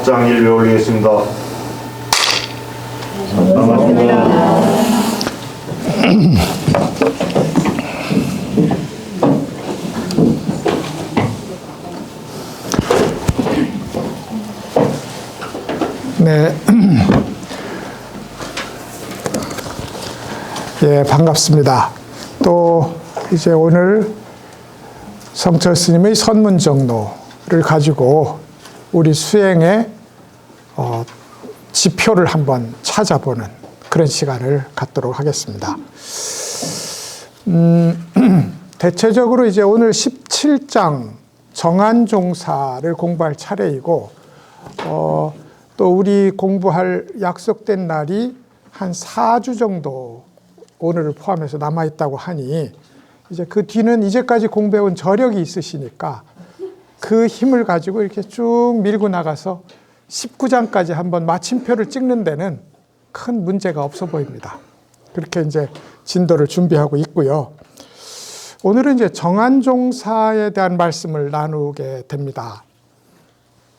4장 1배 올리겠습니다. 반갑습니다. 네. 예, 반갑습니다. 또 이제 오늘 성철 스님의 선문정로를 가지고 우리 수행의 지표를 한번 찾아보는 그런 시간을 갖도록 하겠습니다. 대체적으로 이제 오늘 17장 정안종사를 공부할 차례이고, 또 우리 공부할 약속된 날이 한 4주 정도 오늘을 포함해서 남아있다고 하니, 이제 그 뒤는 이제까지 공부해온 저력이 있으시니까 그 힘을 가지고 이렇게 쭉 밀고 나가서 19장까지 한번 마침표를 찍는 데는 큰 문제가 없어 보입니다. 그렇게 이제 진도를 준비하고 있고요. 오늘은 이제 정안종사에 대한 말씀을 나누게 됩니다.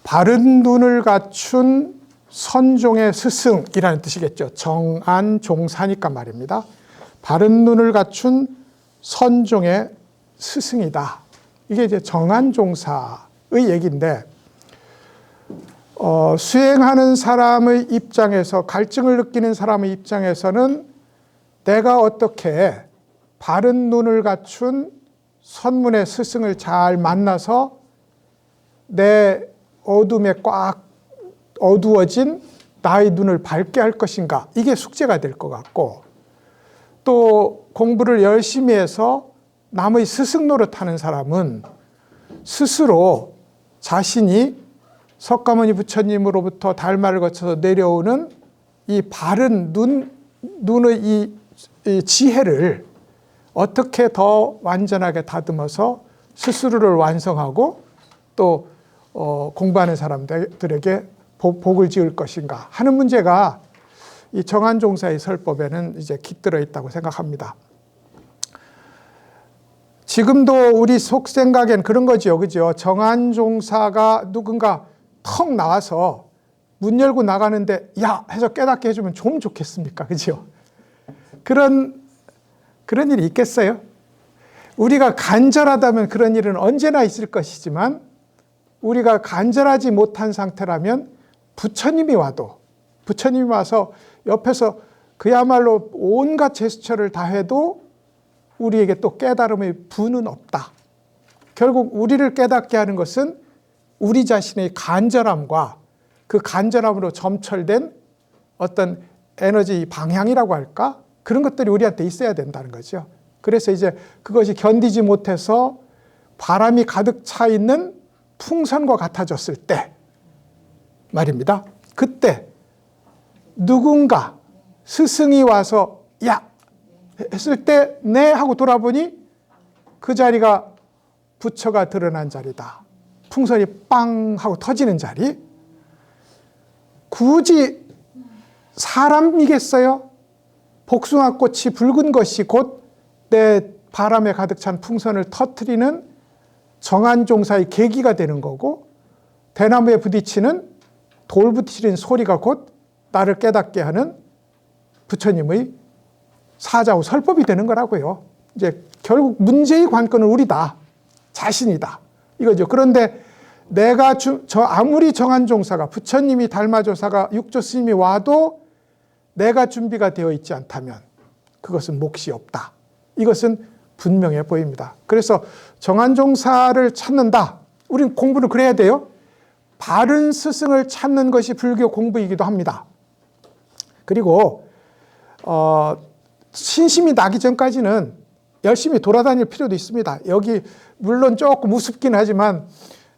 바른 눈을 갖춘 선종의 스승이라는 뜻이겠죠. 정안종사니까 말입니다. 바른 눈을 갖춘 선종의 스승이다. 이게 이제 정안종사의 얘기인데, 수행하는 사람의 입장에서, 갈증을 느끼는 사람의 입장에서는 내가 어떻게 바른 눈을 갖춘 선문의 스승을 잘 만나서 내 어둠에 꽉 어두워진 나의 눈을 밝게 할 것인가, 이게 숙제가 될 것 같고, 또 공부를 열심히 해서 남의 스승 노릇하는 사람은 스스로 자신이 석가모니 부처님으로부터 달마를 거쳐서 내려오는 이 바른 눈의 이 지혜를 어떻게 더 완전하게 다듬어서 스스로를 완성하고 또 공부하는 사람들에게 복을 지을 것인가 하는 문제가 이 정안종사의 설법에는 이제 깃들어 있다고 생각합니다. 지금도 우리 속 생각엔 그런 거죠, 그죠? 정안종사가 누군가 턱 나와서 문 열고 나가는데 야 해서 깨닫게 해주면 좀 좋겠습니까, 그죠? 그런 일이 있겠어요? 우리가 간절하다면 그런 일은 언제나 있을 것이지만, 우리가 간절하지 못한 상태라면 부처님이 와서 옆에서 그야말로 온갖 제스처를 다 해도 우리에게 또 깨달음의 부는 없다. 결국 우리를 깨닫게 하는 것은 우리 자신의 간절함과 그 간절함으로 점철된 어떤 에너지 방향이라고 할까? 그런 것들이 우리한테 있어야 된다는 거죠. 그래서 이제 그것이 견디지 못해서 바람이 가득 차 있는 풍선과 같아졌을 때 말입니다. 그때 누군가 스승이 와서 야 했을 때 네 하고 돌아보니 그 자리가 부처가 드러난 자리다. 풍선이 빵 하고 터지는 자리. 굳이 사람이겠어요? 복숭아꽃이 붉은 것이 곧 내 바람에 가득 찬 풍선을 터뜨리는 정안종사의 계기가 되는 거고, 대나무에 부딪히는 돌 부딪히는 소리가 곧 나를 깨닫게 하는 부처님의 사자후 설법이 되는 거라고요. 이제 결국 문제의 관건은 우리다. 자신이다. 이거죠. 그런데 내가 아무리 정안종사가, 부처님이 달마조사가, 육조 스님이 와도 내가 준비가 되어 있지 않다면 그것은 몫이 없다. 이것은 분명해 보입니다. 그래서 정안종사를 찾는다. 우린 공부를 그래야 돼요. 바른 스승을 찾는 것이 불교 공부이기도 합니다. 그리고 신심이 나기 전까지는 열심히 돌아다닐 필요도 있습니다. 여기 물론 조금 우습긴 하지만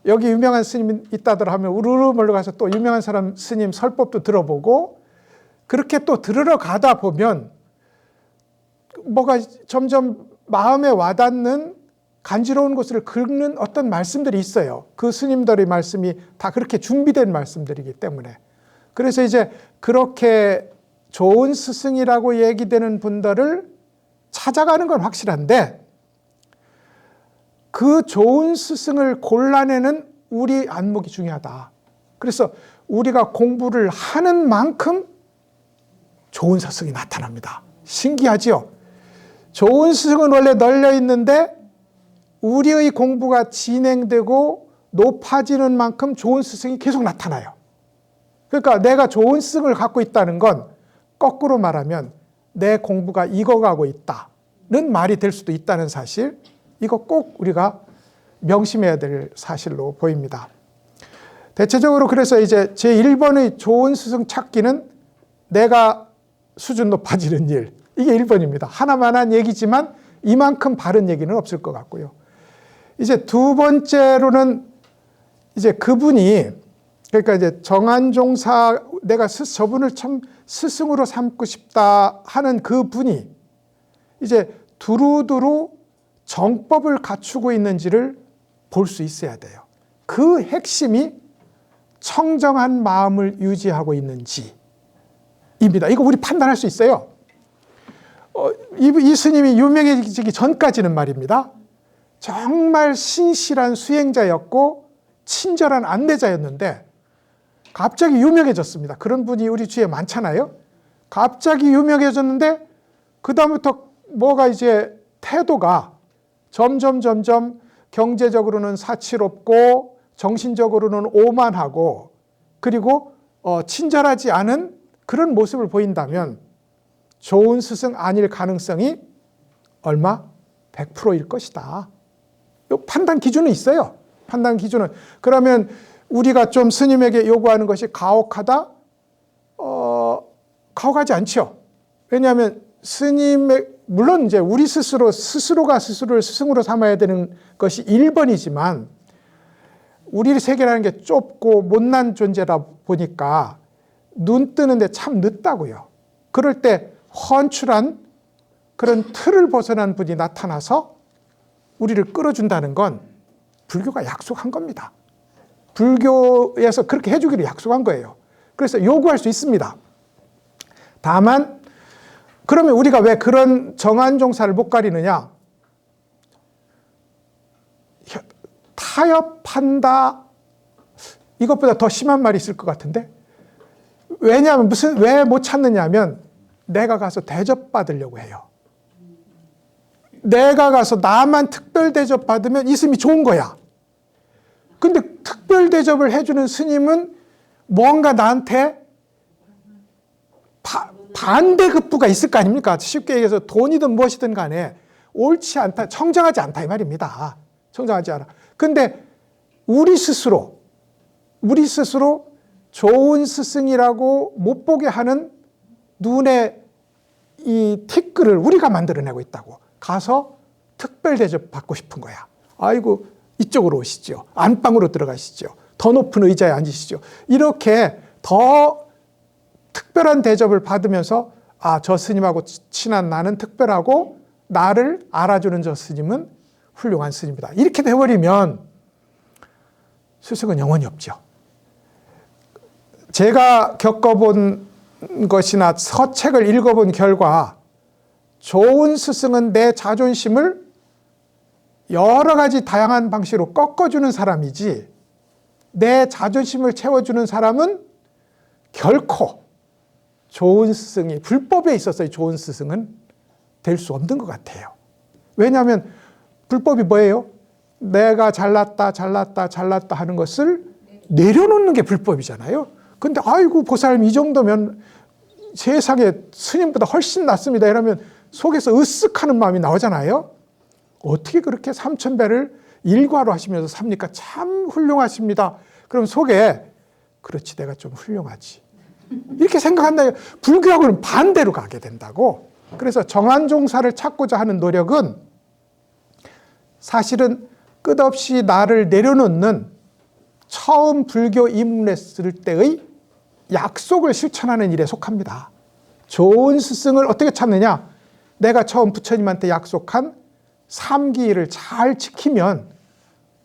여기 유명한 스님 있다더라 하면 우르르 몰려가서 또 유명한 사람 스님 설법도 들어보고, 그렇게 또 들으러 가다 보면 뭐가 점점 마음에 와닿는 간지러운 곳을 긁는 어떤 말씀들이 있어요. 그 스님들의 말씀이 다 그렇게 준비된 말씀들이기 때문에. 그래서 이제 그렇게 좋은 스승이라고 얘기되는 분들을 찾아가는 건 확실한데, 그 좋은 스승을 골라내는 우리 안목이 중요하다. 그래서 우리가 공부를 하는 만큼 좋은 스승이 나타납니다. 신기하지요? 좋은 스승은 원래 널려 있는데 우리의 공부가 진행되고 높아지는 만큼 좋은 스승이 계속 나타나요. 그러니까 내가 좋은 스승을 갖고 있다는 건 거꾸로 말하면 내 공부가 익어가고 있다는 말이 될 수도 있다는 사실, 이거 꼭 우리가 명심해야 될 사실로 보입니다. 대체적으로 그래서 이제 제1번의 좋은 스승 찾기는 내가 수준 높아지는 일, 이게 1번입니다. 하나만한 얘기지만 이만큼 바른 얘기는 없을 것 같고요. 이제 두 번째로는 이제 그분이, 그러니까 이제 정한종사, 내가 저분을 참 스승으로 삼고 싶다 하는 그분이 이제 두루두루 정법을 갖추고 있는지를 볼 수 있어야 돼요. 그 핵심이 청정한 마음을 유지하고 있는지입니다. 이거 우리 판단할 수 있어요. 이 스님이 유명해지기 전까지는 말입니다. 정말 신실한 수행자였고 친절한 안내자였는데 갑자기 유명해졌습니다. 그런 분이 우리 주위에 많잖아요. 갑자기 유명해졌는데 그 다음부터 뭐가 이제 태도가 점점 경제적으로는 사치롭고 정신적으로는 오만하고 그리고 친절하지 않은 그런 모습을 보인다면 좋은 스승 아닐 가능성이 얼마? 100%일 것이다. 이 판단 기준은 있어요. 판단 기준은. 그러면 우리가 좀 스님에게 요구하는 것이 가혹하다? 가혹하지 않죠. 왜냐하면 스님의, 물론 이제 우리 스스로가 스스로를 스승으로 삼아야 되는 것이 1번이지만 우리 세계라는 게 좁고 못난 존재다 보니까 눈 뜨는데 참 늦다고요. 그럴 때 헌출한 그런 틀을 벗어난 분이 나타나서 우리를 끌어준다는 건 불교가 약속한 겁니다. 불교에서 그렇게 해주기로 약속한 거예요. 그래서 요구할 수 있습니다. 다만 그러면 우리가 왜 그런 정한종사를 못 가리느냐? 타협한다, 이것보다 더 심한 말이 있을 것 같은데, 왜냐하면 왜 못 찾느냐면 내가 가서 대접받으려고 해요. 내가 가서 나만 특별 대접받으면 이 스님이 좋은 거야. 근데 특별 대접을 해주는 스님은 뭔가 나한테 반대급부가 있을 거 아닙니까? 쉽게 얘기해서 돈이든 무엇이든 간에 옳지 않다, 청정하지 않다 이 말입니다. 청정하지 않아. 근데 우리 스스로 좋은 스승이라고 못 보게 하는 눈에 이 티끌을 우리가 만들어내고 있다고. 가서 특별 대접 받고 싶은 거야. 아이고 이쪽으로 오시죠. 안방으로 들어가시죠. 더 높은 의자에 앉으시죠. 이렇게 더 특별한 대접을 받으면서 저 스님하고 친한 나는 특별하고 나를 알아주는 저 스님은 훌륭한 스님이다. 이렇게 돼버리면 스승은 영원히 없죠. 제가 겪어본 것이나 서책을 읽어본 결과 좋은 스승은 내 자존심을 여러 가지 다양한 방식으로 꺾어주는 사람이지 내 자존심을 채워주는 사람은 결코 좋은 스승이, 불법에 있어서의 좋은 스승은 될 수 없는 것 같아요. 왜냐하면 불법이 뭐예요? 내가 잘났다 하는 것을 내려놓는 게 불법이잖아요. 근데 아이고 보살님 이 정도면 세상에 스님보다 훨씬 낫습니다 이러면 속에서 으쓱하는 마음이 나오잖아요. 어떻게 그렇게 3000배를 일과로 하시면서 삽니까? 참 훌륭하십니다. 그럼 속에 그렇지 내가 좀 훌륭하지 이렇게 생각한다. 불교하고는 반대로 가게 된다고. 그래서 정한종사를 찾고자 하는 노력은 사실은 끝없이 나를 내려놓는 처음 불교 입문했을 때의 약속을 실천하는 일에 속합니다. 좋은 스승을 어떻게 찾느냐? 내가 처음 부처님한테 약속한 3기를 잘 지키면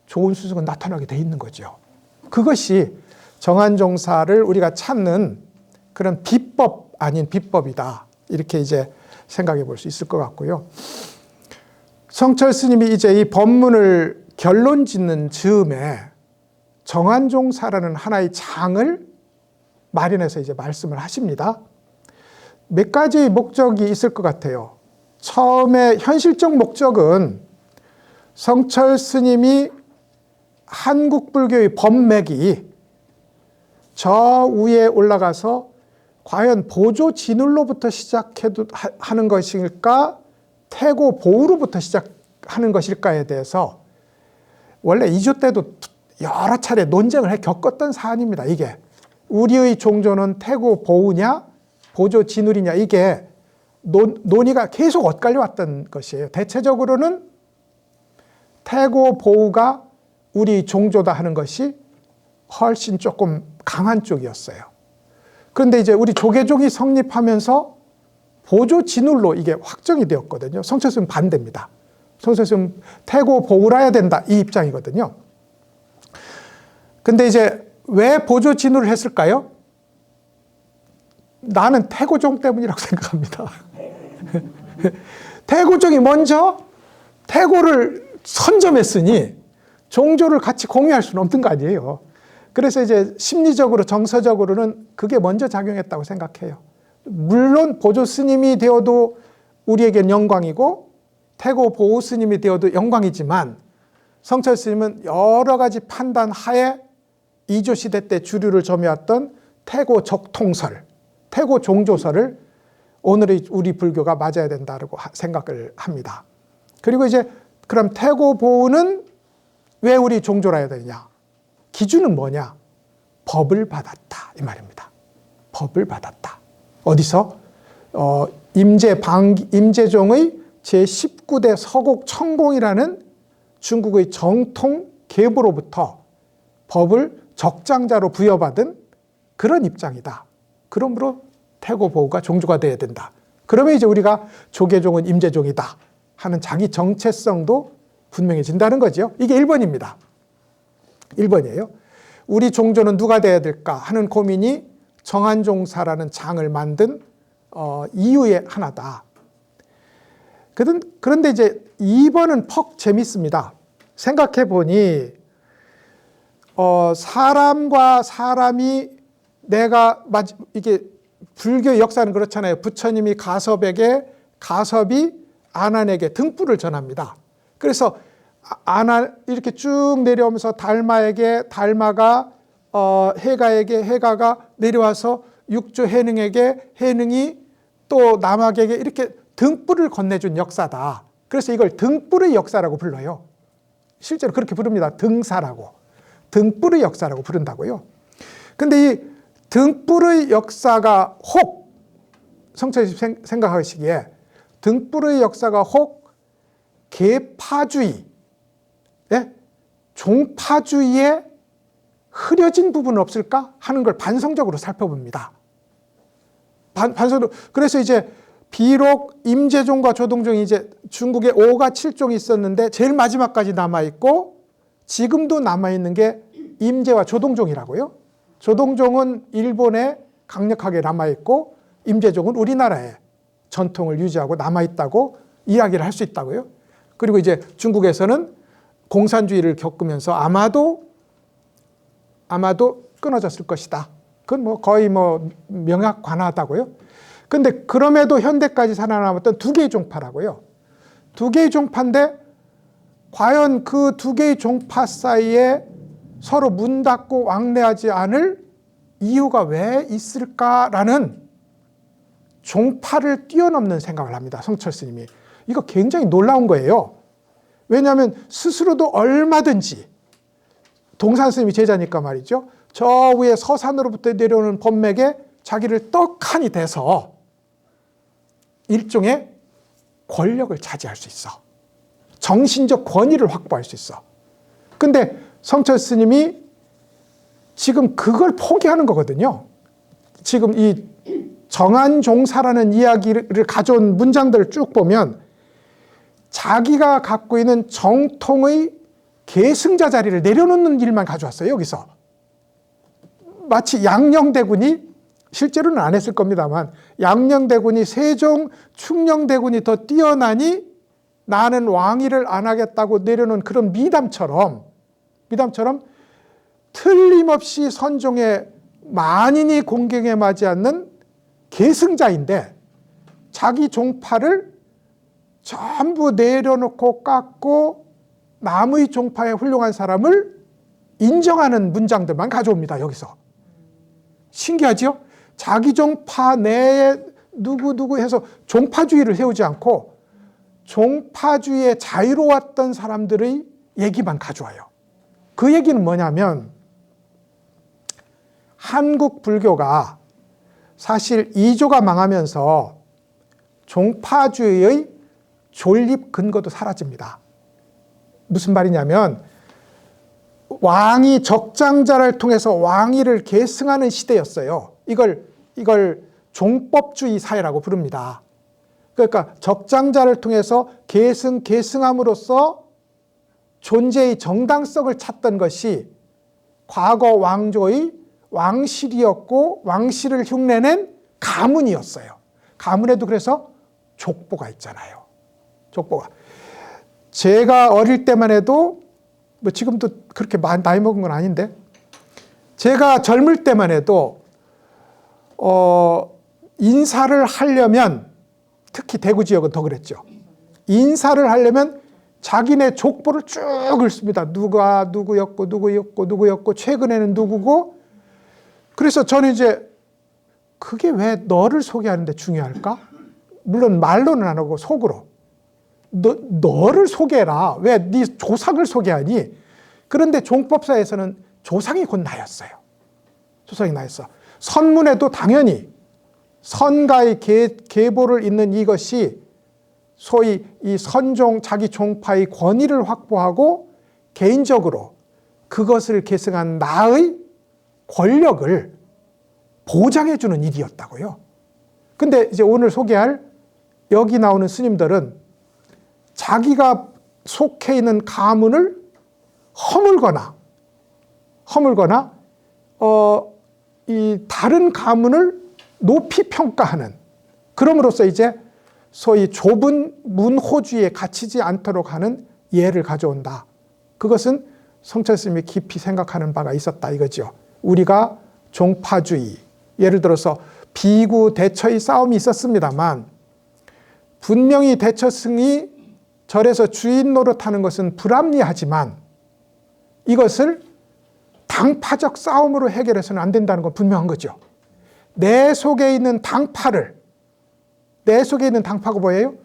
좋은 스승은 나타나게 돼 있는 거죠. 그것이 정한종사를 우리가 찾는 그런 비법 아닌 비법이다. 이렇게 이제 생각해 볼 수 있을 것 같고요. 성철 스님이 이제 이 법문을 결론 짓는 즈음에 정한종사라는 하나의 장을 마련해서 이제 말씀을 하십니다. 몇 가지 목적이 있을 것 같아요. 처음에 현실적 목적은 성철 스님이 한국 불교의 법맥이 저 위에 올라가서 과연 보조 진울로부터 시작해도 하는 것일까, 태고 보우로부터 시작하는 것일까에 대해서 원래 2조 때도 여러 차례 논쟁을 겪었던 사안입니다. 이게 우리의 종조는 태고 보우냐 보조 진울이냐, 이게 논의가 계속 엇갈려 왔던 것이에요. 대체적으로는 태고 보우가 우리 종조다 하는 것이 훨씬 조금 강한 쪽이었어요. 그런데 이제 우리 조계종이 성립하면서 보조 진울로 이게 확정이 되었거든요. 성철스님 반대입니다. 성철스님 태고 보우라야 된다, 이 입장이거든요. 근데 이제 왜 보조 진울을 했을까요? 나는 태고종 때문이라고 생각합니다. 태고종이 먼저 태고를 선점했으니 종조를 같이 공유할 수는 없는 거 아니에요. 그래서 이제 심리적으로 정서적으로는 그게 먼저 작용했다고 생각해요. 물론 보조 스님이 되어도 우리에겐 영광이고 태고 보우 스님이 되어도 영광이지만 성철 스님은 여러 가지 판단 하에 2조 시대 때 주류를 점유했던 태고 적통설, 태고 종조설을 오늘의 우리 불교가 맞아야 된다고 생각을 합니다. 그리고 이제 그럼 태고 보우는 왜 우리 종조라 해야 되냐? 기준은 뭐냐? 법을 받았다, 이 말입니다. 법을 받았다. 어디서? 임재종의 제19대 서곡 청공이라는 중국의 정통 계보로부터 법을 적장자로 부여받은 그런 입장이다. 그러므로 태고 보우가 종조가 돼야 된다. 그러면 이제 우리가 조계종은 임재종이다 하는 자기 정체성도 분명해진다는 거죠. 이게 1번입니다. 1번이에요. 우리 종조는 누가 돼야 될까 하는 고민이 정한종사라는 장을 만든 이유의 하나다. 그런데 이제 2번은 퍽 재밌습니다. 생각해 보니 사람과 사람이 내가 이게 불교 역사는 그렇잖아요. 부처님이 가섭에게, 가섭이 아난에게 등불을 전합니다. 그래서 아난 이렇게 쭉 내려오면서 달마에게, 달마가 해가에게, 해가가 내려와서 육조 해능에게, 해능이 또 남학에게 이렇게 등불을 건네준 역사다. 그래서 이걸 등불의 역사라고 불러요. 실제로 그렇게 부릅니다. 등사라고. 등불의 역사라고 부른다고요. 근데 이 등불의 역사가 혹 성철이 생각하시기에 등불의 역사가 혹 계파주의, 예? 종파주의에 흐려진 부분은 없을까 하는 걸 반성적으로 살펴봅니다. 반성으로. 그래서 이제 비록 임재종과 조동종이 이제 중국에 5가 7종이 있었는데 제일 마지막까지 남아있고 지금도 남아있는 게 임재와 조동종이라고요. 조동종은 일본에 강력하게 남아있고 임재종은 우리나라에 전통을 유지하고 남아있다고 이야기를 할 수 있다고요. 그리고 이제 중국에서는 공산주의를 겪으면서 아마도 끊어졌을 것이다. 그건 뭐 거의 뭐 명확관하다고요. 근데 그럼에도 현대까지 살아남았던 두 개의 종파라고요. 두 개의 종파인데 과연 그 두 개의 종파 사이에 서로 문 닫고 왕래하지 않을 이유가 왜 있을까라는 종파를 뛰어넘는 생각을 합니다. 성철 스님이. 이거 굉장히 놀라운 거예요. 왜냐하면 스스로도 얼마든지 동산 스님이 제자니까 말이죠. 저 위에 서산으로부터 내려오는 법맥에 자기를 떡하니 대서 일종의 권력을 차지할 수 있어. 정신적 권위를 확보할 수 있어. 근데 성철 스님이 지금 그걸 포기하는 거거든요. 지금 이 정한종사라는 이야기를 가져온 문장들을 쭉 보면 자기가 갖고 있는 정통의 계승자 자리를 내려놓는 일만 가져왔어요. 여기서. 마치 양녕대군이, 실제로는 안 했을 겁니다만, 양녕대군이 세종, 충녕대군이 더 뛰어나니 나는 왕위를 안 하겠다고 내려놓은 그런 미담처럼 틀림없이 선종의 만인이 공경에 맞지 않는 계승자인데 자기 종파를 전부 내려놓고 깎고 남의 종파에 훌륭한 사람을 인정하는 문장들만 가져옵니다. 여기서. 신기하죠? 자기 종파 내에 누구 해서 종파주의를 세우지 않고 종파주의에 자유로웠던 사람들의 얘기만 가져와요. 그 얘기는 뭐냐면 한국 불교가 사실 이조가 망하면서 종파주의의 존립 근거도 사라집니다. 무슨 말이냐면 왕이 적장자를 통해서 왕위를 계승하는 시대였어요. 이걸 종법주의 사회라고 부릅니다. 그러니까 적장자를 통해서 계승함으로써 존재의 정당성을 찾던 것이 과거 왕조의 왕실이었고 왕실을 흉내낸 가문이었어요. 가문에도 그래서 족보가 있잖아요. 족보가. 제가 어릴 때만 해도 뭐 지금도 그렇게 나이 먹은 건 아닌데 제가 젊을 때만 해도 인사를 하려면 특히 대구 지역은 더 그랬죠. 인사를 하려면 자기네 족보를 쭉 읽습니다. 누가 누구였고 최근에는 누구고. 그래서 저는 이제 그게 왜 너를 소개하는데 중요할까? 물론 말로는 안 하고 속으로. 너를 소개해라. 왜 네 조상을 소개하니? 그런데 종법사에서는 조상이 곧 나였어요. 조상이 나였어. 선문에도 당연히 선가의 계보를 잇는 이것이 소위 이 선종 자기 종파의 권위를 확보하고 개인적으로 그것을 계승한 나의 권력을 보장해주는 일이었다고요. 근데 이제 오늘 소개할 여기 나오는 스님들은 자기가 속해 있는 가문을 허물거나 이 다른 가문을 높이 평가하는, 그럼으로써 이제 소위 좁은 문호주의에 갇히지 않도록 하는 예를 가져온다. 그것은 성철 스님이 깊이 생각하는 바가 있었다 이거죠. 우리가 종파주의, 예를 들어서 비구 대처의 싸움이 있었습니다만 분명히 대처승이 절에서 주인 노릇하는 것은 불합리하지만 이것을 당파적 싸움으로 해결해서는 안 된다는 건 분명한 거죠. 내 속에 있는 당파가 뭐예요?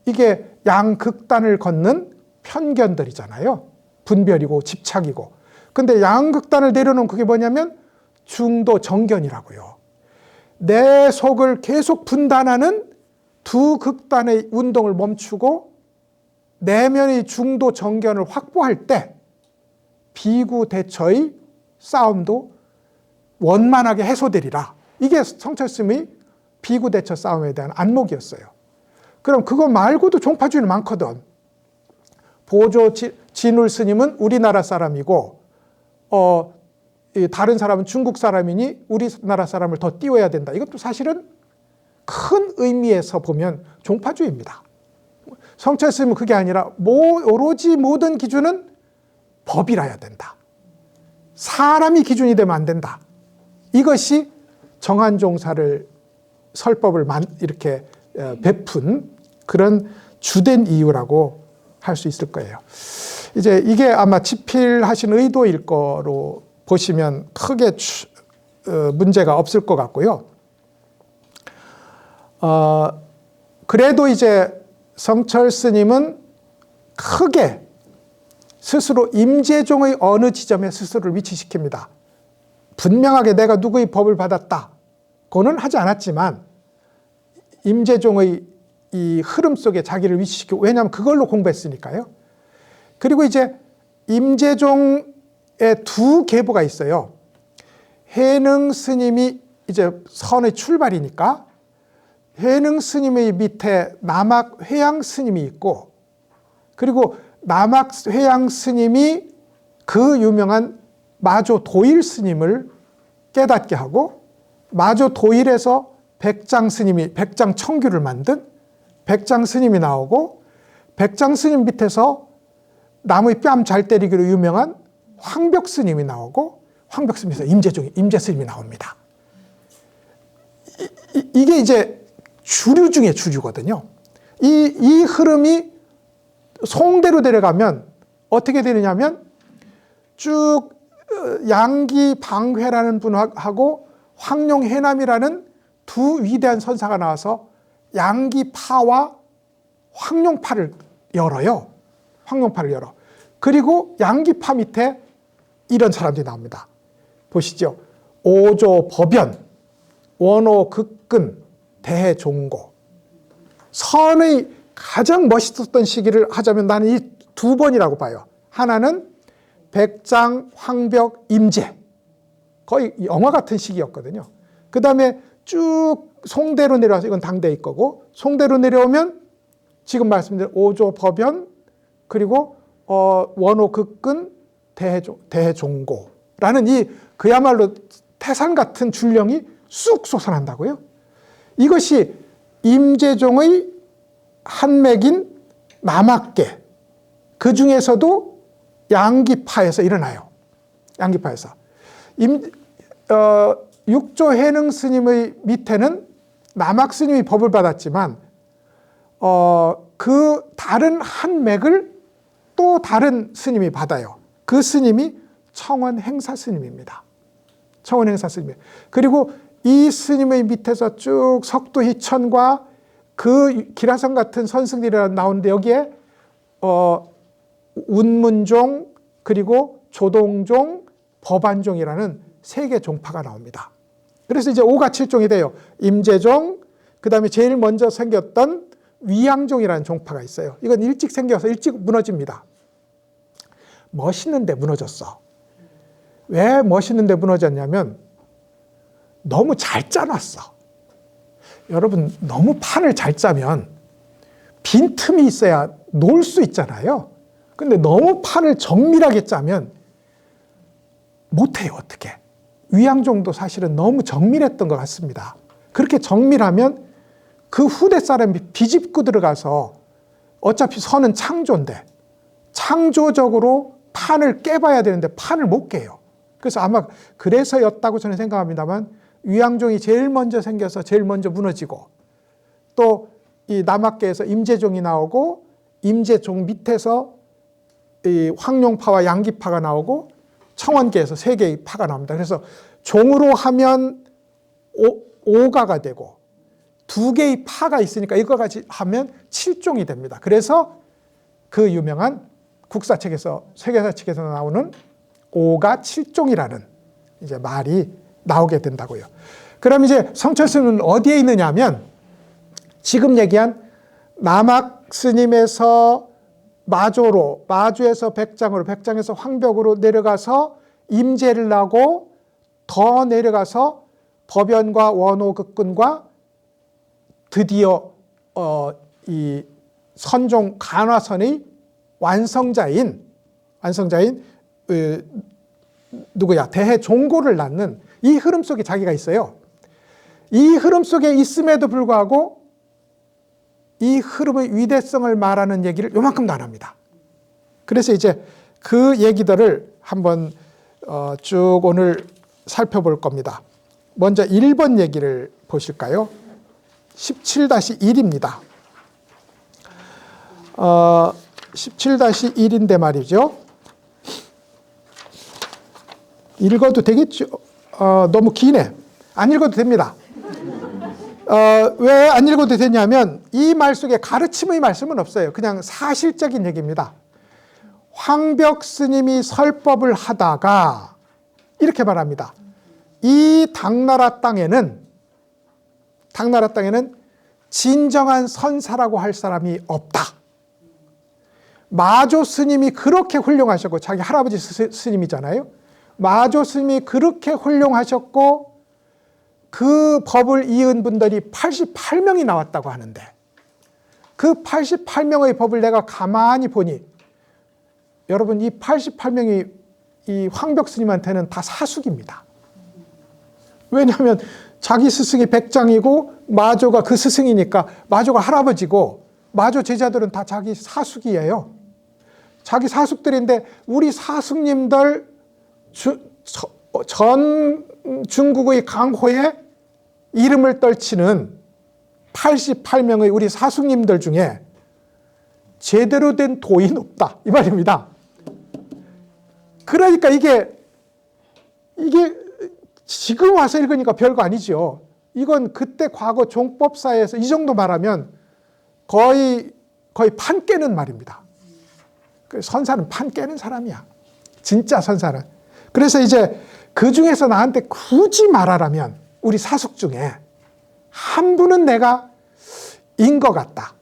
이게 양극단을 걷는 편견들이잖아요. 분별이고 집착이고. 근데 양극단을 내려놓은 그게 뭐냐면 중도 정견이라고요. 내 속을 계속 분단하는 두 극단의 운동을 멈추고 내면의 중도 정견을 확보할 때 비구 대처의 싸움도 원만하게 해소되리라. 이게 성철스님의 비구 대처 싸움에 대한 안목이었어요. 그럼 그거 말고도 종파주의는 많거든. 보조 진울 스님은 우리나라 사람이고 다른 사람은 중국 사람이니 우리나라 사람을 더 띄워야 된다. 이것도 사실은 큰 의미에서 보면 종파주의입니다. 성철스님은 그게 아니라 오로지 모든 기준은 법이라야 된다. 사람이 기준이 되면 안 된다. 이것이 정한종사를 설법을 이렇게 베푼 그런 주된 이유라고 할 수 있을 거예요. 이제 이게 아마 집필하신 의도일 거로 보시면 크게 문제가 없을 것 같고요. 그래도 이제 성철 스님은 크게 스스로 임재종의 어느 지점에 스스로를 위치시킵니다. 분명하게 내가 누구의 법을 받았다. 그거는 하지 않았지만 임재종의 이 흐름 속에 자기를 위치시키고, 왜냐하면 그걸로 공부했으니까요. 그리고 이제 임재종의 두 계보가 있어요. 해능 스님이 이제 선의 출발이니까 해능 스님의 밑에 남학 회양 스님이 있고, 그리고 남학 회양 스님이 그 유명한 마조 도일 스님을 깨닫게 하고, 마조 도일에서 백장 스님이 백장 청규를 만든 백장 스님이 나오고, 백장 스님 밑에서 나무의 뺨 잘 때리기로 유명한 황벽 스님이 나오고, 황벽스님에서 임재 스님이 나옵니다. 이게 이제 주류 중에 주류거든요. 이 흐름이 송대로 내려가면 어떻게 되느냐면 쭉 양기 방회라는 분하고 황룡해남이라는 두 위대한 선사가 나와서 양기파와 황룡파를 열어요. 황룡파를 열어. 그리고 양기파 밑에 이런 사람들이 나옵니다. 보시죠. 오조 법연, 원호 극근, 대종고. 선의 가장 멋있었던 시기를 하자면 나는 이 두 번이라고 봐요. 하나는 백장, 황벽, 임재. 거의 영화 같은 시기였거든요. 그 다음에 쭉 송대로 내려와서 이건 당대의 거고, 송대로 내려오면 지금 말씀드린 오조 법연, 그리고 원호 극근, 대종고라는 이 그야말로 태산 같은 줄령이 쑥 솟아난다고요. 이것이 임재종의 한맥인 남학계, 그 중에서도 양기파에서 일어나요. 양기파에서. 육조 해능 스님의 밑에는 남학 스님이 법을 받았지만 그 다른 한 맥을 또 다른 스님이 받아요. 그 스님이 청원 행사 스님입니다. 청원 행사 스님. 그리고 이 스님의 밑에서 쭉 석도 희천과 그 기라성 같은 선승들이 나오는데 여기에 운문종, 그리고 조동종, 법안종이라는 세 개 종파가 나옵니다. 그래서 이제 5가 7종이 돼요. 임재종, 그 다음에 제일 먼저 생겼던 위양종이라는 종파가 있어요. 이건 일찍 생겨서 일찍 무너집니다. 멋있는데 무너졌어. 왜 멋있는데 무너졌냐면 너무 잘 짜놨어. 여러분, 너무 판을 잘 짜면 빈틈이 있어야 놀 수 있잖아요. 근데 너무 판을 정밀하게 짜면 못해요, 어떻게. 위양종도 사실은 너무 정밀했던 것 같습니다. 그렇게 정밀하면 그 후대 사람이 비집고 들어가서 어차피 선은 창조인데 창조적으로 판을 깨봐야 되는데 판을 못 깨요. 그래서 아마 그래서였다고 저는 생각합니다만 위양종이 제일 먼저 생겨서 제일 먼저 무너지고 또 이 남학계에서 임재종이 나오고 임재종 밑에서 이 황룡파와 양기파가 나오고 청원계에서 세 개의 파가 나옵니다. 그래서 종으로 하면 5가가 되고 두 개의 파가 있으니까 이거까지 하면 7종이 됩니다. 그래서 그 유명한 국사책에서 세계사책에서 나오는 5가 7종이라는 이제 말이 나오게 된다고요. 그럼 이제 성철스님은 어디에 있느냐 하면 지금 얘기한 남학 스님에서 마조로, 마주에서 백장으로, 백장에서 황벽으로 내려가서 임재를 나고 더 내려가서 법연과 원호 극근과 드디어 이 선종 간화선의 완성자인 누구야? 대해종고를 낳는 이 흐름 속에 자기가 있어요. 이 흐름 속에 있음에도 불구하고 이 흐름의 위대성을 말하는 얘기를 요만큼도 안 합니다. 그래서 이제 그 얘기들을 한번 쭉 오늘 살펴볼 겁니다. 먼저 1번 얘기를 보실까요? 17-1입니다. 17-1인데 말이죠. 읽어도 되겠죠? 너무 기네. 안 읽어도 됩니다. 왜 안 읽어도 되냐면 이 말 속에 가르침의 말씀은 없어요. 그냥 사실적인 얘기입니다. 황벽 스님이 설법을 하다가 이렇게 말합니다. 이 당나라 땅에는 진정한 선사라고 할 사람이 없다. 마조 스님이 그렇게 훌륭하셨고, 자기 할아버지 스님이잖아요. 마조 스님이 그렇게 훌륭하셨고 그 법을 이은 분들이 88명이 나왔다고 하는데 그 88명의 법을 내가 가만히 보니 여러분 이 88명이 이 황벽 스님한테는 다 사숙입니다. 왜냐하면 자기 스승이 백장이고 마조가 그 스승이니까 마조가 할아버지고 마조 제자들은 다 자기 사숙이에요. 자기 사숙들인데 우리 사숙님들 전 중국의 강호에 이름을 떨치는 88명의 우리 사숙님들 중에 제대로 된 도인 없다 이 말입니다. 그러니까 이게 지금 와서 읽으니까 별거 아니죠. 이건 그때 과거 종법사에서 이 정도 말하면 거의 판 깨는 말입니다. 선사는 판 깨는 사람이야. 진짜 선사는. 그래서 이제 그 중에서 나한테 굳이 말하라면 우리 사숙 중에 한 분은 내가 인 것 같다.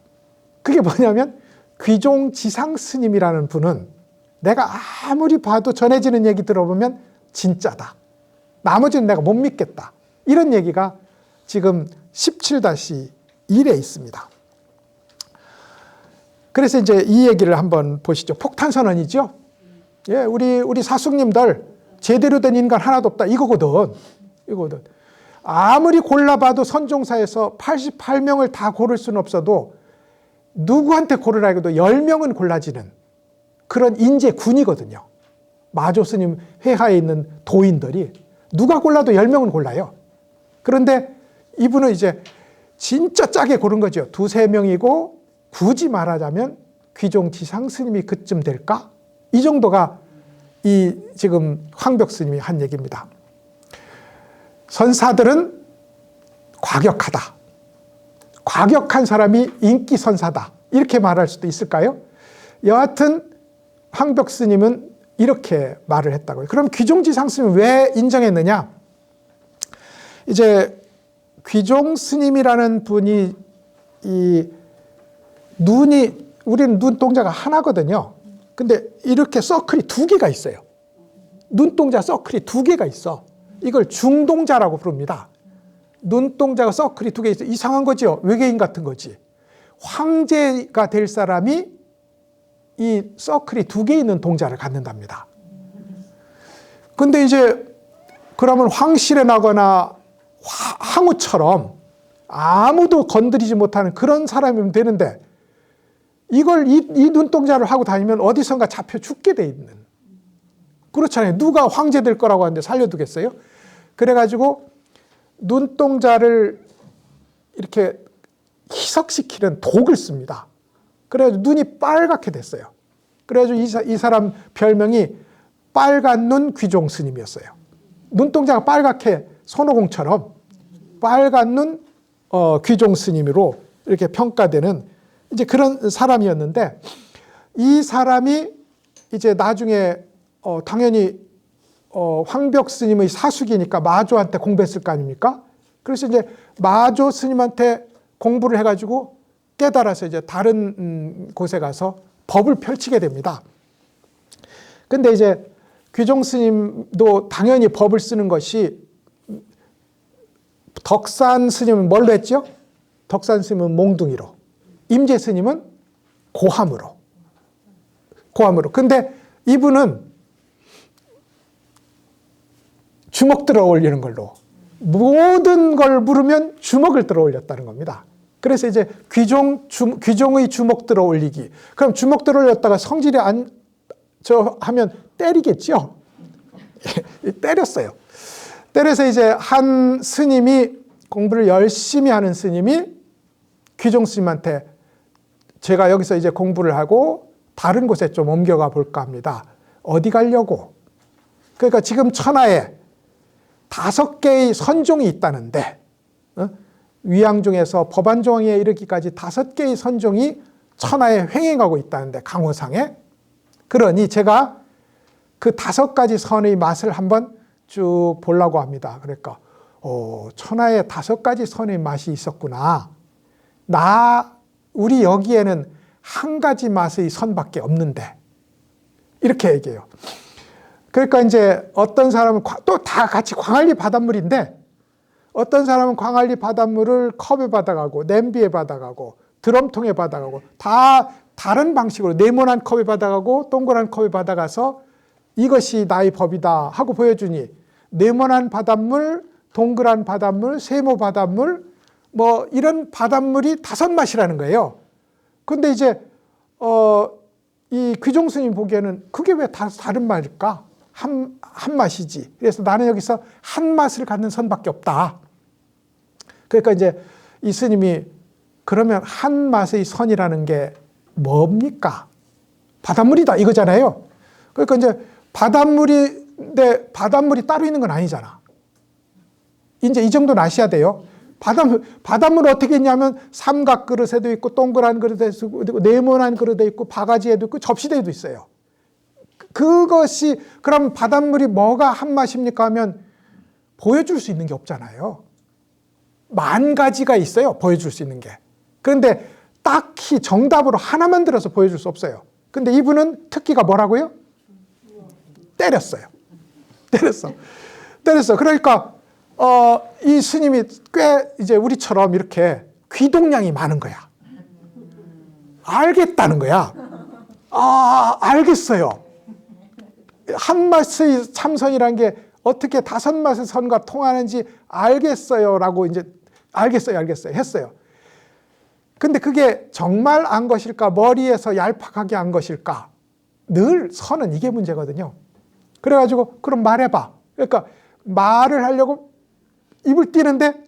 그게 뭐냐면 귀종 지상 스님이라는 분은 내가 아무리 봐도 전해지는 얘기 들어보면 진짜다. 나머지는 내가 못 믿겠다. 이런 얘기가 지금 17-1에 있습니다. 그래서 이제 이 얘기를 한번 보시죠. 폭탄선언이죠. 예, 우리 사숙님들 제대로 된 인간 하나도 없다. 이거거든. 아무리 골라봐도 선종사에서 88명을 다 고를 수는 없어도 누구한테 고르라 해도 10명은 골라지는 그런 인재군이거든요. 마조 스님 회하에 있는 도인들이 누가 골라도 10명은 골라요. 그런데 이분은 이제 진짜 짜게 고른 거죠. 2-3명이고 굳이 말하자면 귀종 지상 스님이 그쯤 될까? 이 정도가 이 지금 황벽 스님이 한 얘기입니다. 선사들은 과격하다. 과격한 사람이 인기 선사다. 이렇게 말할 수도 있을까요? 여하튼 황벽 스님은 이렇게 말을 했다고요. 그럼 귀종 지상 스님은 왜 인정했느냐? 이제 귀종 스님이라는 분이 우리는 눈동자가 하나거든요. 근데 이렇게 서클이 2개가 있어요. 눈동자 서클이 2개가 있어. 이걸 중동자라고 부릅니다. 눈동자가 서클이 2개 있어. 이상한 거죠. 외계인 같은 거지. 황제가 될 사람이 이 서클이 2개 있는 동자를 갖는답니다. 근데 이제 그러면 황실에 나거나 항우처럼 아무도 건드리지 못하는 그런 사람이면 되는데 이걸 이 눈동자를 하고 다니면 어디선가 잡혀 죽게 돼 있는. 그렇잖아요. 누가 황제 될 거라고 하는데 살려두겠어요? 그래가지고 눈동자를 이렇게 희석시키는 독을 씁니다. 그래가지고 눈이 빨갛게 됐어요. 그래가지고 이 사람 별명이 빨간 눈 귀종 스님이었어요. 눈동자가 빨갛게 손오공처럼 빨간 눈 귀종 스님으로 이렇게 평가되는 이제 그런 사람이었는데 이 사람이 이제 나중에 당연히 황벽 스님의 사숙이니까 마조한테 공부했을 거 아닙니까? 그래서 이제 마조 스님한테 공부를 해가지고 깨달아서 이제 다른 곳에 가서 법을 펼치게 됩니다. 근데 이제 귀종 스님도 당연히 법을 쓰는 것이 덕산 스님은 뭘로 했죠? 덕산 스님은 몽둥이로, 임재 스님은 고함으로. 근데 이분은 주먹 들어 올리는 걸로 모든 걸 물으면 주먹을 들어 올렸다는 겁니다. 그래서 이제 귀종의 주먹 들어 올리기. 그럼 주먹 들어 올렸다가 성질이 하면 때리겠죠? 때렸어요. 때려서 이제 한 스님이 공부를 열심히 하는 스님이 귀종 스님한테 제가 여기서 이제 공부를 하고 다른 곳에 좀 옮겨가 볼까 합니다. 어디 가려고? 그러니까 지금 천하에 5개의 선종이 있다는데 위양중에서 법안종에 이르기까지 5개의 선종이 천하에 횡행하고 있다는데 강호상에. 그러니 제가 그 5가지 선의 맛을 한번 쭉 보려고 합니다. 그러니까 천하에 5가지 선의 맛이 있었구나. 우리 여기에는 한 가지 맛의 선밖에 없는데 이렇게 얘기해요. 그러니까 이제 어떤 사람은 또 다 같이 광안리 바닷물인데 어떤 사람은 광안리 바닷물을 컵에 받아가고 냄비에 받아가고 드럼통에 받아가고 다 다른 방식으로 네모난 컵에 받아가고 동그란 컵에 받아가서 이것이 나의 법이다 하고 보여주니 네모난 바닷물, 동그란 바닷물, 세모 바닷물 뭐 이런 바닷물이 5맛이라는 거예요. 근데 이제 이 귀종 스님 보기에는 그게 왜 다 다른 말일까? 한 맛이지. 그래서 나는 여기서 한 맛을 갖는 선밖에 없다. 그러니까 이제 이 스님이 그러면 한 맛의 선이라는 게 뭡니까? 바닷물이다 이거잖아요. 그러니까 이제 바닷물인데 바닷물이 따로 있는 건 아니잖아. 이제 이 정도는 아셔야 돼요. 바닷물은 어떻게 있냐면 삼각 그릇에도 있고 동그란 그릇에도 있고 네모난 그릇에 있고 바가지에도 있고 접시대에도 있어요. 그것이 그럼 바닷물이 뭐가 한 맛입니까 하면 보여줄 수 있는 게 없잖아요. 만 가지가 있어요. 보여줄 수 있는 게. 그런데 딱히 정답으로 하나만 들어서 보여줄 수 없어요. 근데 이분은 특기가 뭐라고요? 때렸어요. 때렸어. 그러니까 이 스님이 꽤 이제 우리처럼 이렇게 귀동량이 많은 거야. 알겠다는 거야. 알겠어요. 한 맛의 참선이라는 게 어떻게 다섯 맛의 선과 통하는지 알겠어요라고 이제 알겠어요 했어요. 근데 그게 정말 안 것일까? 머리에서 얄팍하게 안 것일까? 늘 선은 이게 문제거든요. 그래가지고 그럼 말해봐. 그러니까 말을 하려고 입을 띄는데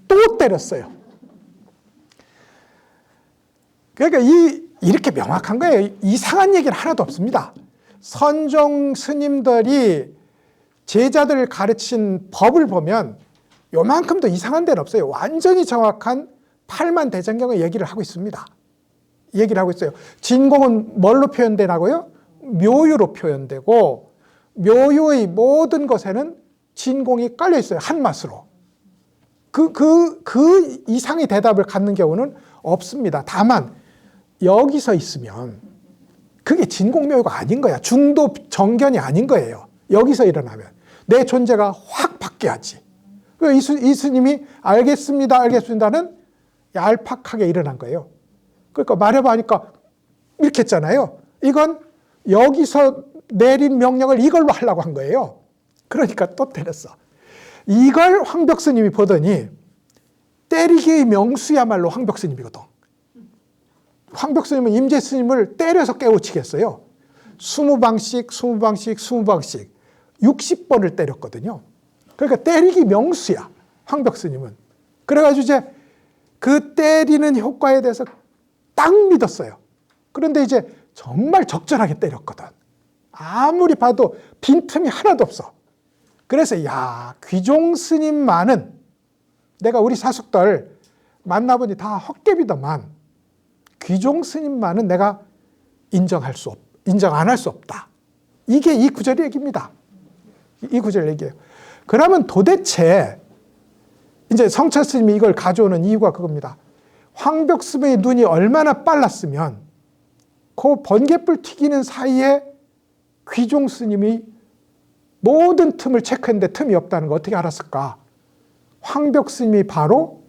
또 때렸어요. 그러니까 이렇게 명확한 거예요. 이상한 얘기는 하나도 없습니다. 선종 스님들이 제자들을 가르친 법을 보면 요만큼도 이상한 데는 없어요. 완전히 정확한 팔만대장경의 얘기를 하고 있습니다. 얘기를 하고 있어요. 진공은 뭘로 표현되나고요? 묘유로 표현되고 묘유의 모든 것에는 진공이 깔려 있어요. 한 맛으로. 그 이상의 대답을 갖는 경우는 없습니다. 다만 여기서 있으면 그게 진공묘유가 아닌 거야. 중도 정견이 아닌 거예요. 여기서 일어나면 내 존재가 확 바뀌어야지. 이 스님이 알겠습니다는 얄팍하게 일어난 거예요. 그러니까 말해봐 하니까 이렇게 했잖아요. 이건 여기서 내린 명령을 이걸로 하려고 한 거예요. 그러니까 또 때렸어. 이걸 황벽스님이 보더니 때리기의 명수야말로 황벽스님이거든. 황벽스님은 임재스님을 때려서 깨우치겠어요. 20방씩 60번을 때렸거든요. 그러니까 때리기 명수야, 황벽스님은. 그래가지고 이제 그 때리는 효과에 대해서 딱 믿었어요. 그런데 이제 정말 적절하게 때렸거든. 아무리 봐도 빈틈이 하나도 없어. 그래서 귀종 스님만은 내가 우리 사숙들 만나보니 다 헛개비더만 귀종 스님만은 내가 인정 안 할 수 없다. 이게 이 구절의 얘기입니다. 이 구절 얘기예요. 그러면 도대체 이제 성철 스님이 이걸 가져오는 이유가 그겁니다. 황벽스님의 눈이 얼마나 빨랐으면 그 번갯불 튀기는 사이에 귀종 스님이 모든 틈을 체크했는데 틈이 없다는 거 어떻게 알았을까? 황벽스님이 바로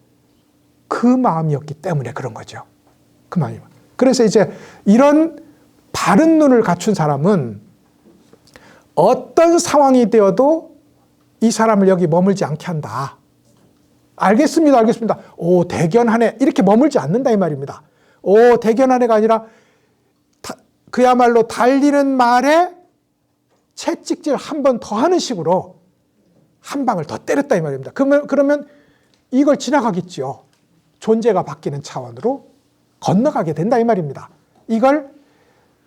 그 마음이었기 때문에 그런 거죠. 그 마음이. 그래서 이제 이런 바른 눈을 갖춘 사람은 어떤 상황이 되어도 이 사람을 여기 머물지 않게 한다. 알겠습니다. 오, 대견하네. 이렇게 머물지 않는다 이 말입니다. 오, 대견하네가 아니라 그야말로 달리는 말에 채찍질 한 번 더 하는 식으로 한 방을 더 때렸다 이 말입니다. 그러면 이걸 지나가겠죠. 존재가 바뀌는 차원으로 건너가게 된다 이 말입니다. 이걸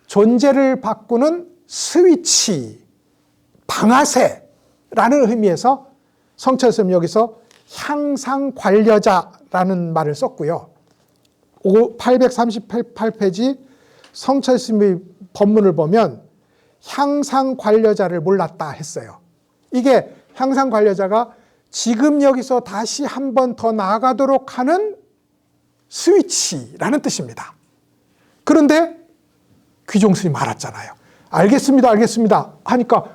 존재를 바꾸는 스위치, 방아쇠라는 의미에서 성철스님 여기서 향상관려자라는 말을 썼고요. 838페이지 성철스님의 법문을 보면 향상관려자를 몰랐다 했어요. 이게 향상관려자가 지금 여기서 다시 한 번 더 나아가도록 하는 스위치라는 뜻입니다. 그런데 귀종스님 알았잖아요. 알겠습니다 하니까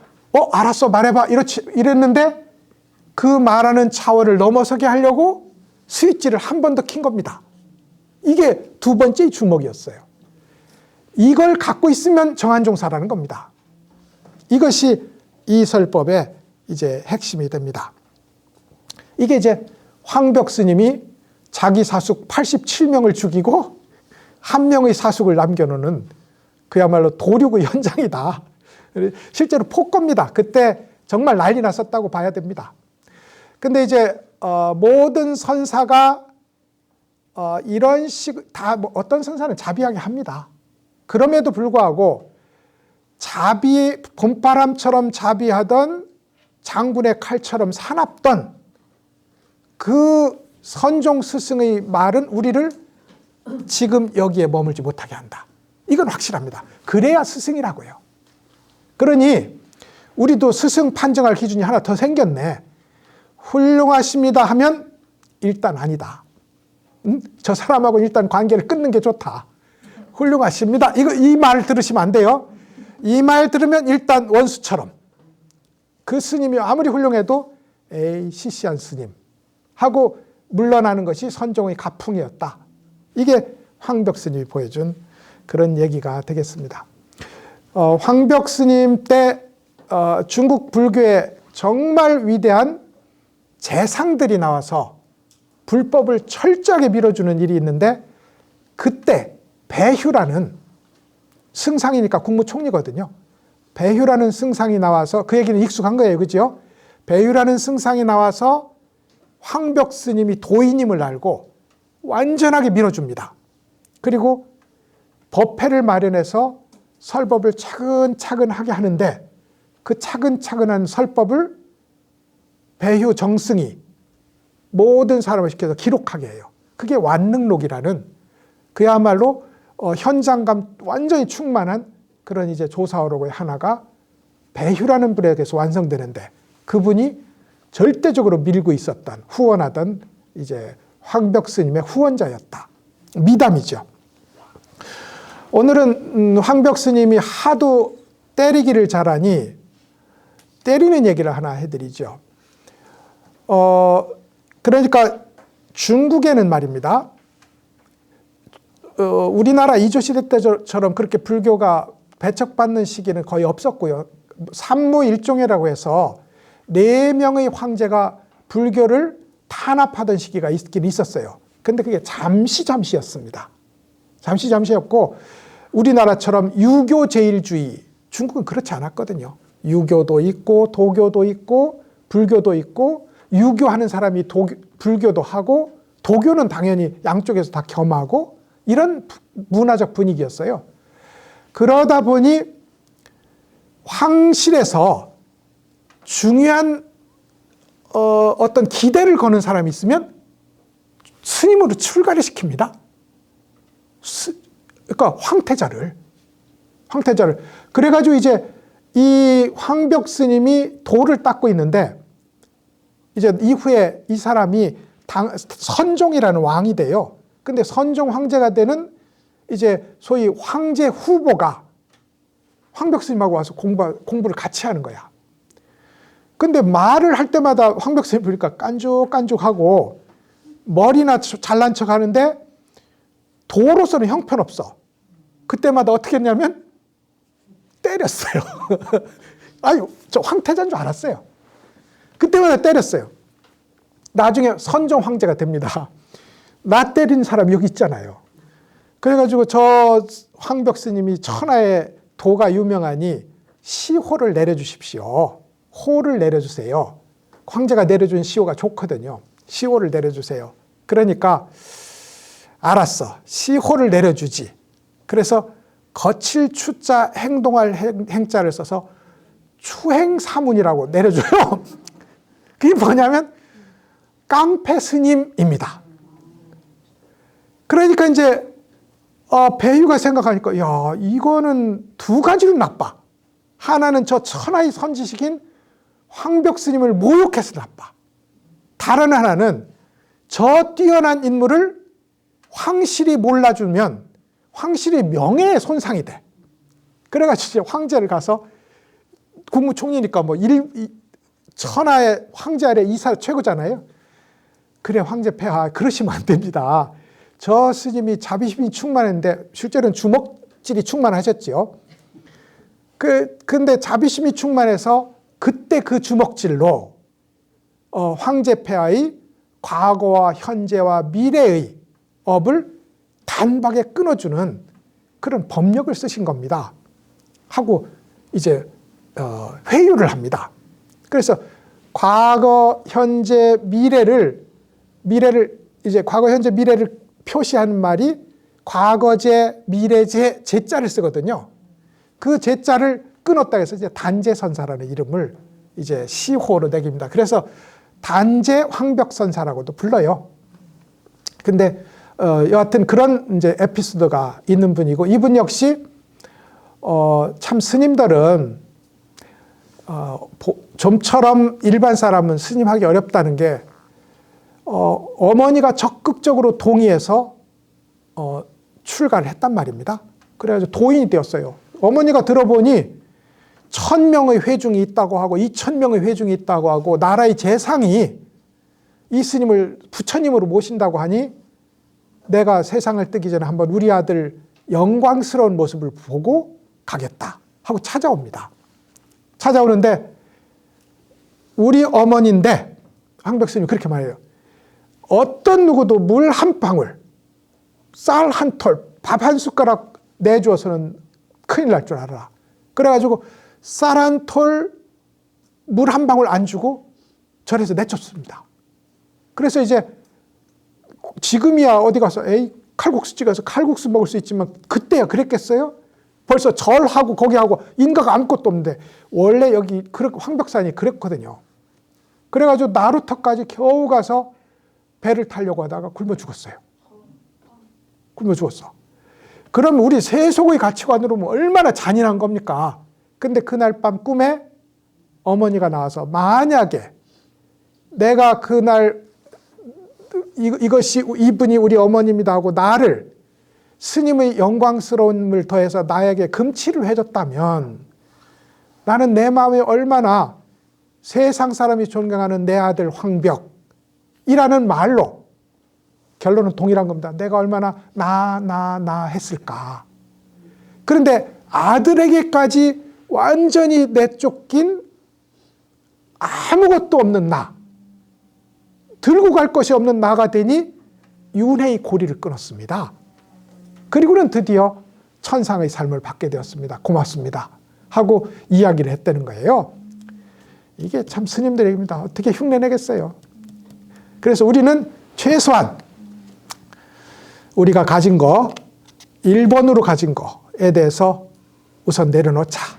알았어 말해봐 이랬는데 그 말하는 차원을 넘어서게 하려고 스위치를 한 번 더 킨 겁니다. 이게 두 번째 주목이었어요. 이걸 갖고 있으면 정한종사라는 겁니다. 이것이 이 설법의 이제 핵심이 됩니다. 이게 이제 황벽스님이 자기 사숙 87명을 죽이고 한 명의 사숙을 남겨놓는 그야말로 도륙의 현장이다. 실제로 폭거입니다. 그때 정말 난리 났었다고 봐야 됩니다. 근데 이제 모든 선사가 이런 다 어떤 선사는 자비하게 합니다. 그럼에도 불구하고 봄바람처럼 자비하던 장군의 칼처럼 사납던 그 선종 스승의 말은 우리를 지금 여기에 머물지 못하게 한다. 이건 확실합니다. 그래야 스승이라고요. 그러니 우리도 스승 판정할 기준이 하나 더 생겼네. 훌륭하십니다 하면 일단 아니다. 저 사람하고 일단 관계를 끊는 게 좋다. 훌륭하십니다. 이 말 들으시면 안 돼요. 이 말 들으면 일단 원수처럼 그 스님이 아무리 훌륭해도 에이 시시한 스님 하고 물러나는 것이 선종의 가풍이었다. 이게 황벽 스님이 보여준 그런 얘기가 되겠습니다. 황벽 스님 때 중국 불교에 정말 위대한 재상들이 나와서 불법을 철저하게 밀어주는 일이 있는데 그때 배휴라는 승상이니까 국무총리거든요. 배휴라는 승상이 나와서 그 얘기는 익숙한 거예요. 그죠? 배휴라는 승상이 나와서 황벽 스님이 도인임을 알고 완전하게 밀어줍니다. 그리고 법회를 마련해서 설법을 차근차근하게 하는데 그 차근차근한 설법을 배휴 정승이 모든 사람을 시켜서 기록하게 해요. 그게 완능록이라는 그야말로 현장감 완전히 충만한 그런 이제 조사어록의 하나가 배휴라는 분에게서 완성되는데 그분이 절대적으로 밀고 있었던 후원하던 이제 황벽 스님의 후원자였다. 미담이죠. 오늘은 황벽 스님이 하도 때리기를 잘하니 때리는 얘기를 하나 해드리죠. 그러니까 중국에는 말입니다. 우리나라 이조시대 때처럼 그렇게 불교가 배척받는 시기는 거의 없었고요. 삼무일종회라고 해서 4명의 황제가 불교를 탄압하던 시기가 있긴 있었어요. 근데 그게 잠시였습니다. 잠시였고 우리나라처럼 유교제일주의, 중국은 그렇지 않았거든요. 유교도 있고 도교도 있고 불교도 있고 유교하는 사람이 불교도 하고 도교는 당연히 양쪽에서 다 겸하고 이런 문화적 분위기였어요. 그러다 보니 황실에서 중요한 어떤 기대를 거는 사람이 있으면 스님으로 출가를 시킵니다. 그러니까 황태자를. 그래가지고 이제 이 황벽 스님이 도를 닦고 있는데 이제 이후에 이 사람이 선종이라는 왕이 돼요. 근데 선종 황제가 되는 이제 소위 황제 후보가 황벽 스님하고 와서 공부를 같이 하는 거야. 근데 말을 할 때마다 황벽 스님 보니까 깐죽깐죽하고 머리나 잘난 척 하는데 도로서는 형편없어. 그때마다 어떻게 했냐면 때렸어요. 아니, 저 황태자인 줄 알았어요. 그때마다 때렸어요. 나중에 선종 황제가 됩니다. 나 때린 사람 여기 있잖아요. 그래가지고 저 황벽 스님이 천하의 도가 유명하니 시호를 내려주십시오. 호를 내려주세요. 황제가 내려준 시호가 좋거든요. 시호를 내려주세요. 그러니까 알았어. 시호를 내려주지. 그래서 거칠 추자 행동할 행자를 써서 추행사문이라고 내려줘요. 그게 뭐냐면 깡패 스님입니다. 그러니까 이제 배휴가 생각하니까 야 이거는 두 가지로 나빠. 하나는 저 천하의 선지식인 황벽 스님을 모욕해서 나빠. 다른 하나는 저 뛰어난 인물을 황실이 몰라주면 황실의 명예에 손상이 돼. 그래가지고 이제 황제를 가서 국무총리니까 뭐 천하의 황제 아래 이사 최고잖아요. 그래 황제 폐하 그러시면 안 됩니다. 저 스님이 자비심이 충만했는데 실제로는 주먹질이 충만하셨죠. 근데 자비심이 충만해서 그때 그 주먹질로 황제 폐하의 과거와 현재와 미래의 업을 단박에 끊어주는 그런 법력을 쓰신 겁니다. 하고 이제 회유를 합니다. 그래서 과거, 현재, 미래를 이제 과거, 현재, 미래를 표시하는 말이 과거제, 미래제, 제자를 쓰거든요. 그 제자를 끊었다 해서 이제 단제선사라는 이름을 이제 시호로 매깁니다. 그래서 단제 황벽선사라고도 불러요. 근데 여하튼 그런 이제 에피소드가 있는 분이고, 이분 역시 참 스님들은 좀처럼 일반 사람은 스님하기 어렵다는 게 어머니가 적극적으로 동의해서 출가를 했단 말입니다. 그래가지고 도인이 되었어요. 어머니가 들어보니 1000명의 회중이 있다고 하고 2000명의 회중이 있다고 하고 나라의 재상이 이 스님을 부처님으로 모신다고 하니 내가 세상을 뜨기 전에 한번 우리 아들 영광스러운 모습을 보고 가겠다 하고 찾아옵니다. 찾아오는데 우리 어머니인데 황벽스님이 그렇게 말해요. 어떤 누구도 물 한 방울, 쌀 한 톨, 밥 한 숟가락 내주어서는 큰일 날 줄 알아라. 그래가지고 쌀 한 톨, 물 한 방울 안 주고 절에서 내쫓습니다. 그래서 이제 지금이야 어디 가서 에이 칼국수집 가서 칼국수 먹을 수 있지만 그때야 그랬겠어요? 벌써 절하고 거기하고 인가가 아무것도 없는데 원래 여기 황벽산이 그랬거든요. 그래가지고 나루터까지 겨우 가서 배를 타려고 하다가 굶어 죽었어요. 굶어 죽었어. 그럼 우리 세속의 가치관으로 보면 얼마나 잔인한 겁니까? 근데 그날 밤 꿈에 어머니가 나와서 만약에 내가 그날 이분이 우리 어머니입니다 하고 나를 스님의 영광스러움을 더해서 나에게 금치를 해줬다면 나는 내 마음에 얼마나 세상 사람이 존경하는 내 아들 황벽이라는 말로 결론은 동일한 겁니다. 내가 얼마나 나 했을까. 그런데 아들에게까지 완전히 내쫓긴 아무것도 없는 나, 들고 갈 것이 없는 나가 되니 윤회의 고리를 끊었습니다. 그리고는 드디어 천상의 삶을 받게 되었습니다. 고맙습니다 하고 이야기를 했다는 거예요. 이게 참 스님들의 얘기입니다. 어떻게 흉내내겠어요. 그래서 우리는 최소한 우리가 가진 거, 1번으로 가진 거에 대해서 우선 내려놓자.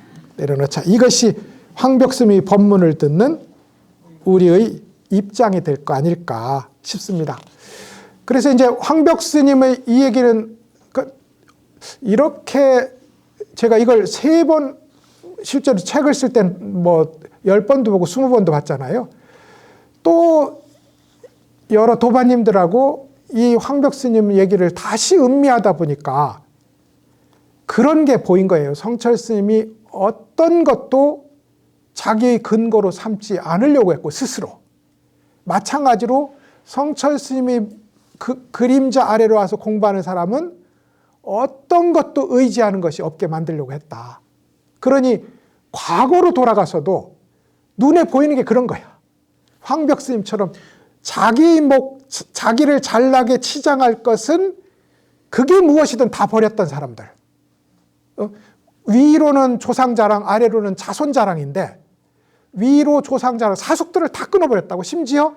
이것이 황벽스님의 법문을 듣는 우리의 입장이 될 거 아닐까 싶습니다. 그래서 이제 황벽스님의 이 얘기는 이렇게 제가 이걸 3번 실제로 책을 쓸 땐 뭐 10번도 보고 20번도 봤잖아요. 또 여러 도반님들하고 이 황벽스님 얘기를 다시 음미하다 보니까 그런 게 보인 거예요. 성철 스님이 어떤 것도 자기의 근거로 삼지 않으려고 했고 스스로. 마찬가지로 성철 스님이 그 그림자 아래로 와서 공부하는 사람은 어떤 것도 의지하는 것이 없게 만들려고 했다. 그러니 과거로 돌아가서도 눈에 보이는 게 그런 거야. 황벽스님처럼 자기를 잘나게 치장할 것은 그게 무엇이든 다 버렸던 사람들. 위로는 조상자랑, 아래로는 자손자랑인데 위로 조상자랑 사숙들을 다 끊어버렸다고. 심지어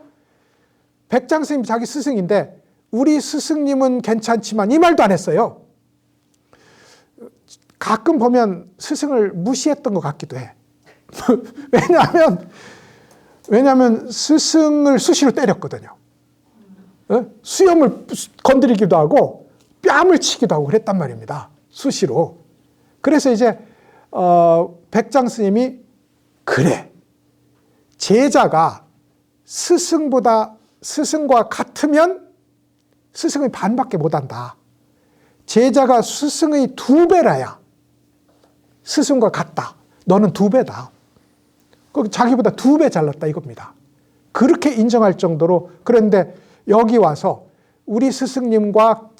백장스님 자기 스승인데 우리 스승님은 괜찮지만 이 말도 안 했어요. 가끔 보면 스승을 무시했던 것 같기도 해. 왜냐하면 스승을 수시로 때렸거든요. 수염을 건드리기도 하고 뺨을 치기도 하고 그랬단 말입니다. 수시로. 그래서 이제 백장 스님이 그래. 제자가 스승과 같으면 스승의 반밖에 못한다. 제자가 스승의 2배라야 스승과 같다. 너는 2배다. 자기보다 2배 잘났다 이겁니다. 그렇게 인정할 정도로. 그런데 여기 와서 우리 스승님과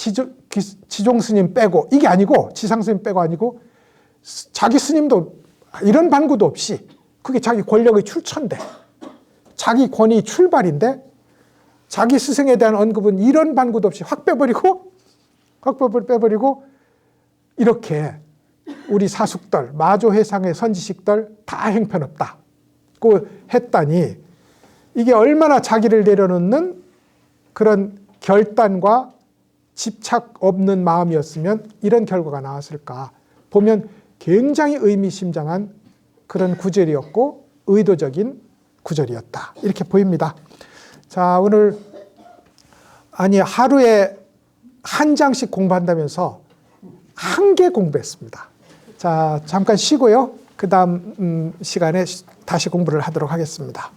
지종 스님 빼고, 이게 아니고 지상 스님 빼고 아니고 자기 스님도 이런 반구도 없이, 그게 자기 권력의 출처인데 자기 권위 출발인데 자기 스승에 대한 언급은 이런 반구도 없이 확 빼버리고 이렇게 우리 사숙들, 마조회상의 선지식들 다 형편없다고 했다니 이게 얼마나 자기를 내려놓는 그런 결단과 집착 없는 마음이었으면 이런 결과가 나왔을까. 보면 굉장히 의미심장한 그런 구절이었고 의도적인 구절이었다. 이렇게 보입니다. 자, 오늘 하루에 한 장씩 공부한다면서 한 개 공부했습니다. 자, 잠깐 쉬고요. 그 다음 시간에 다시 공부를 하도록 하겠습니다.